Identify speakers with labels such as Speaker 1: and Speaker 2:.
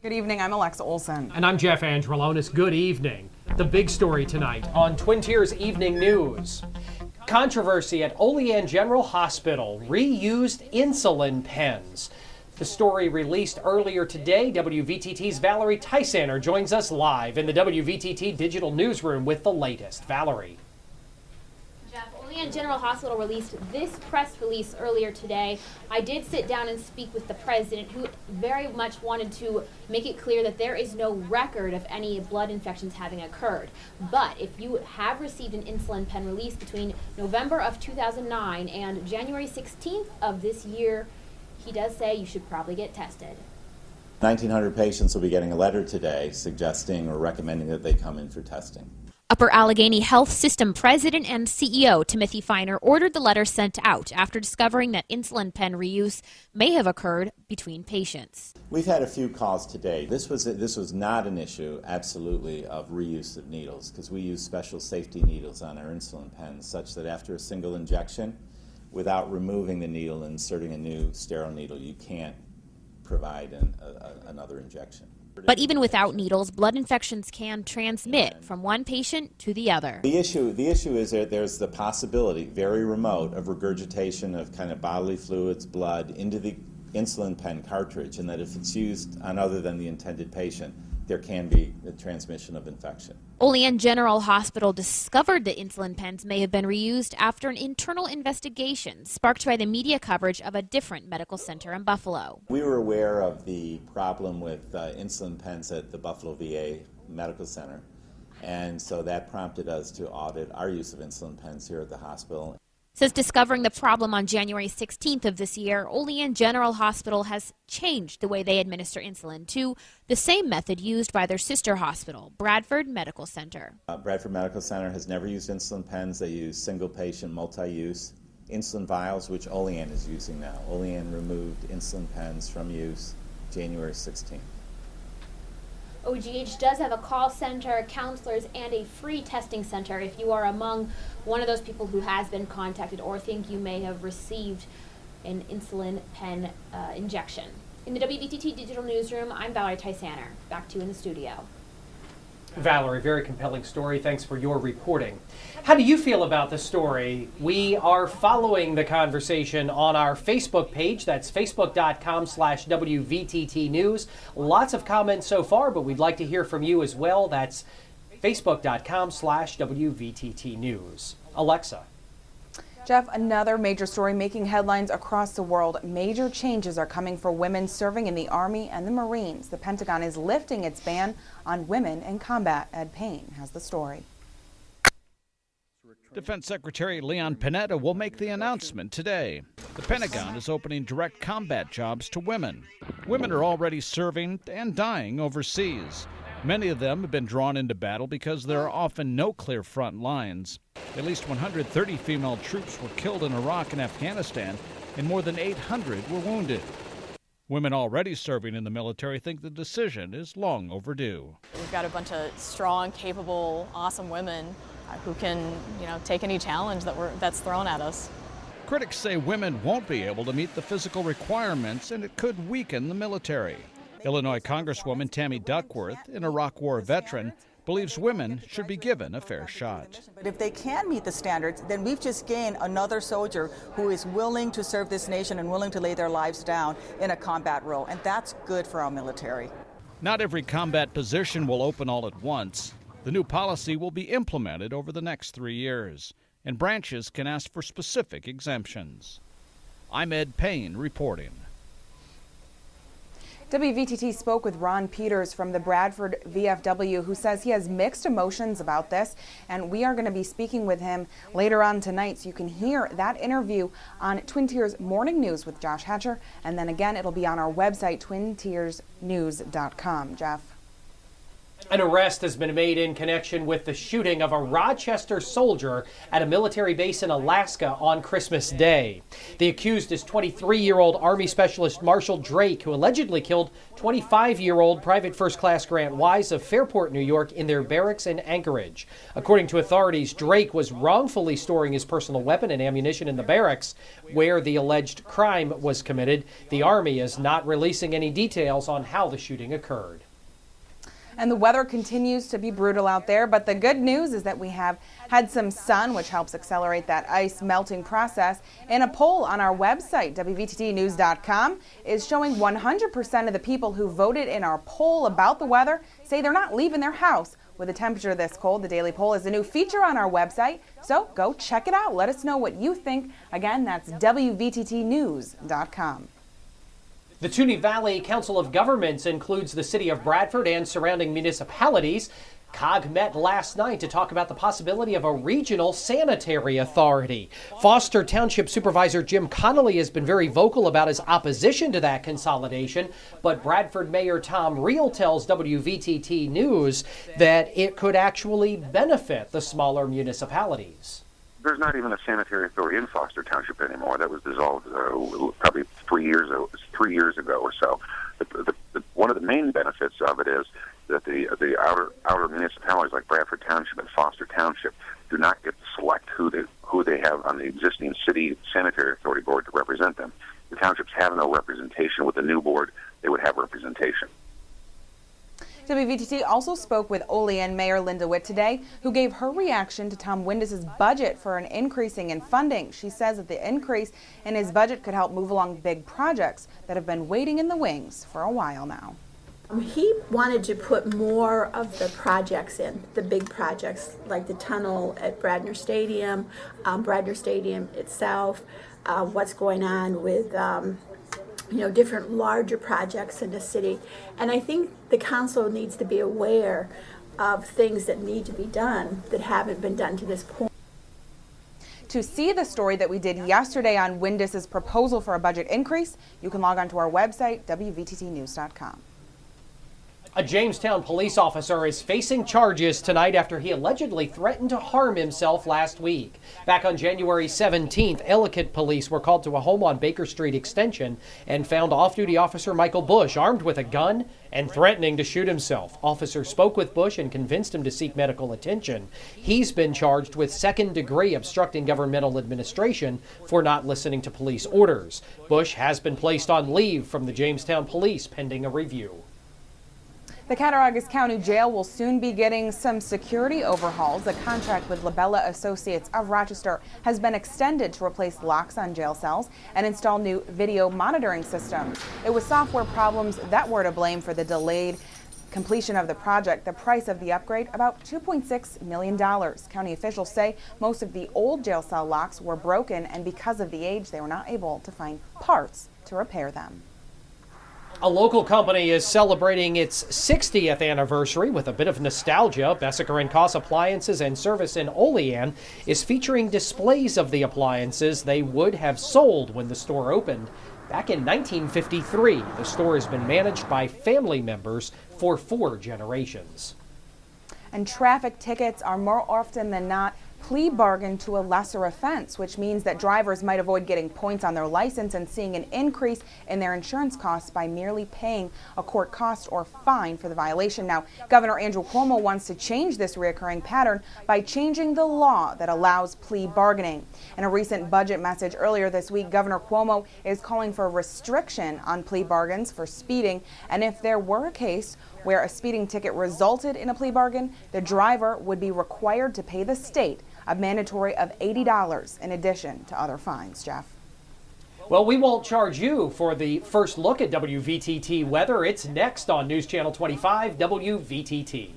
Speaker 1: Good evening, I'm Alexa Olson.
Speaker 2: And I'm Jeff Angelonis. Good evening. The big story tonight on Twin Tiers Evening News. Controversy at Olean General Hospital, reused insulin pens. The story released earlier today. WVTT's Valerie Tysaner joins us live in the WVTT Digital Newsroom with the latest. Valerie.
Speaker 3: Olean General Hospital released this press release earlier today. I did sit down and speak with the president, who very much wanted to make it clear that there is no record of any blood infections having occurred. But if you have received an insulin pen release between November of 2009 and January 16th of this year, he does say you should probably get tested.
Speaker 4: 1,900 patients will be getting a letter today suggesting or recommending that they come in for testing.
Speaker 5: Upper Allegheny Health System President and CEO Timothy Feiner ordered the letter sent out after discovering that insulin pen reuse may have occurred between patients.
Speaker 4: We've had a few calls today. This was not an issue, absolutely, of reuse of needles, because we use special safety needles on our insulin pens such that after a single injection, without removing the needle and inserting a new sterile needle, you can't provide another injection.
Speaker 5: But even without needles, blood infections can transmit from one patient to the other.
Speaker 4: The issue is that there's the possibility, very remote, of regurgitation of kind of bodily fluids, blood, into the insulin pen cartridge, and that if it's used on other than the intended patient, there can be the transmission of infection.
Speaker 5: Olean General Hospital discovered the insulin pens may have been reused after an internal investigation sparked by the media coverage of a different medical center in Buffalo.
Speaker 4: We were aware of the problem with insulin pens at the Buffalo VA Medical Center, and so that prompted us to audit our use of insulin pens here at the hospital.
Speaker 5: Since discovering the problem on January 16th of this year, Olean General Hospital has changed the way they administer insulin to the same method used by their sister hospital, Bradford Medical Center.
Speaker 4: Bradford Medical Center has never used insulin pens. They use single-patient, multi-use insulin vials, which Olean is using now. Olean removed insulin pens from use January 16th.
Speaker 3: OGH does have a call center, counselors, and a free testing center if you are among one of those people who has been contacted or think you may have received an insulin pen injection. In the WVTT Digital Newsroom, I'm Valerie Tysaner. Back to you in the studio.
Speaker 2: Valerie, very compelling story. Thanks for your reporting. How do you feel about the story? We are following the conversation on our Facebook page. That's facebook.com/WVTT News. Lots of comments so far, but we'd like to hear from you as well. That's facebook.com/WVTT News. Alexa.
Speaker 1: Jeff, another major story making headlines across the world. Major changes are coming for women serving in the Army and the Marines. The Pentagon is lifting its ban on women in combat. Ed Payne has the story.
Speaker 6: Defense Secretary Leon Panetta will make the announcement today. The Pentagon is opening direct combat jobs to women. Women are already serving and dying overseas. Many of them have been drawn into battle because there are often no clear front lines. At least 130 female troops were killed in Iraq and Afghanistan, and more than 800 were wounded. Women already serving in the military think the decision is long overdue.
Speaker 7: We've got a bunch of strong, capable, awesome women who can, take any challenge that's thrown at us.
Speaker 6: Critics say women won't be able to meet the physical requirements, and it could weaken the military. Illinois Congresswoman Tammy Duckworth, an Iraq War veteran, believes women should be given a fair shot.
Speaker 8: But if they can meet the standards, then we've just gained another soldier who is willing to serve this nation and willing to lay their lives down in a combat role, and that's good for our military.
Speaker 6: Not every combat position will open all at once. The new policy will be implemented over the next 3 years, and branches can ask for specific exemptions. I'm Ed Payne reporting.
Speaker 1: WVTT spoke with Ron Peters from the Bradford VFW, who says he has mixed emotions about this, and we are going to be speaking with him later on tonight, so you can hear that interview on Twin Tiers Morning News with Josh Hatcher, and then again it'll be on our website, twintiersnews.com. Jeff.
Speaker 2: An arrest has been made in connection with the shooting of a Rochester soldier at a military base in Alaska on Christmas Day. The accused is 23-year-old Army Specialist Marshall Drake, who allegedly killed 25-year-old Private First Class Grant Wise of Fairport, New York, in their barracks in Anchorage. According to authorities, Drake was wrongfully storing his personal weapon and ammunition in the barracks where the alleged crime was committed. The Army is not releasing any details on how the shooting occurred.
Speaker 1: And the weather continues to be brutal out there, but the good news is that we have had some sun, which helps accelerate that ice melting process. And a poll on our website, WVTTnews.com, is showing 100% of the people who voted in our poll about the weather say they're not leaving their house with a temperature this cold. The daily poll is a new feature on our website, so go check it out. Let us know what you think. Again, that's WVTTnews.com.
Speaker 2: The Toonie Valley Council of Governments includes the city of Bradford and surrounding municipalities. COG met last night to talk about the possibility of a regional sanitary authority. Foster Township Supervisor Jim Connolly has been very vocal about his opposition to that consolidation, but Bradford Mayor Tom Reel tells WVTT News that it could actually benefit the smaller municipalities.
Speaker 9: There's not even a sanitary authority in Foster Township anymore. That was dissolved probably 3 years ago or so. One of the main benefits of it is that the outer municipalities like Bradford Township and Foster Township do not get to select who they have on the existing city sanitary authority board to represent them. The townships have no representation. With the new board, they would have representation.
Speaker 1: WVTT also spoke with Olean Mayor Linda Witt today, who gave her reaction to Tom Windus's budget for an increasing in funding. She says that the increase in his budget could help move along big projects that have been waiting in the wings for a while now.
Speaker 10: He wanted to put more of the projects in, the big projects like the tunnel at Bradner Stadium itself, what's going on with different larger projects in the city. And I think the council needs to be aware of things that need to be done that haven't been done to this point.
Speaker 1: To see the story that we did yesterday on Windus's proposal for a budget increase, you can log on to our website, WVTTnews.com.
Speaker 2: A Jamestown police officer is facing charges tonight after he allegedly threatened to harm himself last week. Back on January 17th, Ellicott police were called to a home on Baker Street Extension and found off-duty officer Michael Bush armed with a gun and threatening to shoot himself. Officers spoke with Bush and convinced him to seek medical attention. He's been charged with second-degree obstructing governmental administration for not listening to police orders. Bush has been placed on leave from the Jamestown police pending a review.
Speaker 1: The Cattaraugus County Jail will soon be getting some security overhauls. A contract with Labella Associates of Rochester has been extended to replace locks on jail cells and install new video monitoring systems. It was software problems that were to blame for the delayed completion of the project. The price of the upgrade, about $2.6 million. County officials say most of the old jail cell locks were broken, and because of the age, they were not able to find parts to repair them.
Speaker 2: A local company is celebrating its 60th anniversary with a bit of nostalgia. Besseker & Koss Appliances and Service in Olean is featuring displays of the appliances they would have sold when the store opened back in 1953. The store has been managed by family members for 4 generations.
Speaker 1: And traffic tickets are more often than not plea bargain to a lesser offense, which means that drivers might avoid getting points on their license and seeing an increase in their insurance costs by merely paying a court cost or fine for the violation. Now, Governor Andrew Cuomo wants to change this recurring pattern by changing the law that allows plea bargaining. In a recent budget message earlier this week, Governor Cuomo is calling for a restriction on plea bargains for speeding, and if there were a case where a speeding ticket resulted in a plea bargain, the driver would be required to pay the state a mandatory of $80 in addition to other fines. Jeff?
Speaker 2: Well, we won't charge you for the first look at WVTT weather. It's next on News Channel 25 WVTT.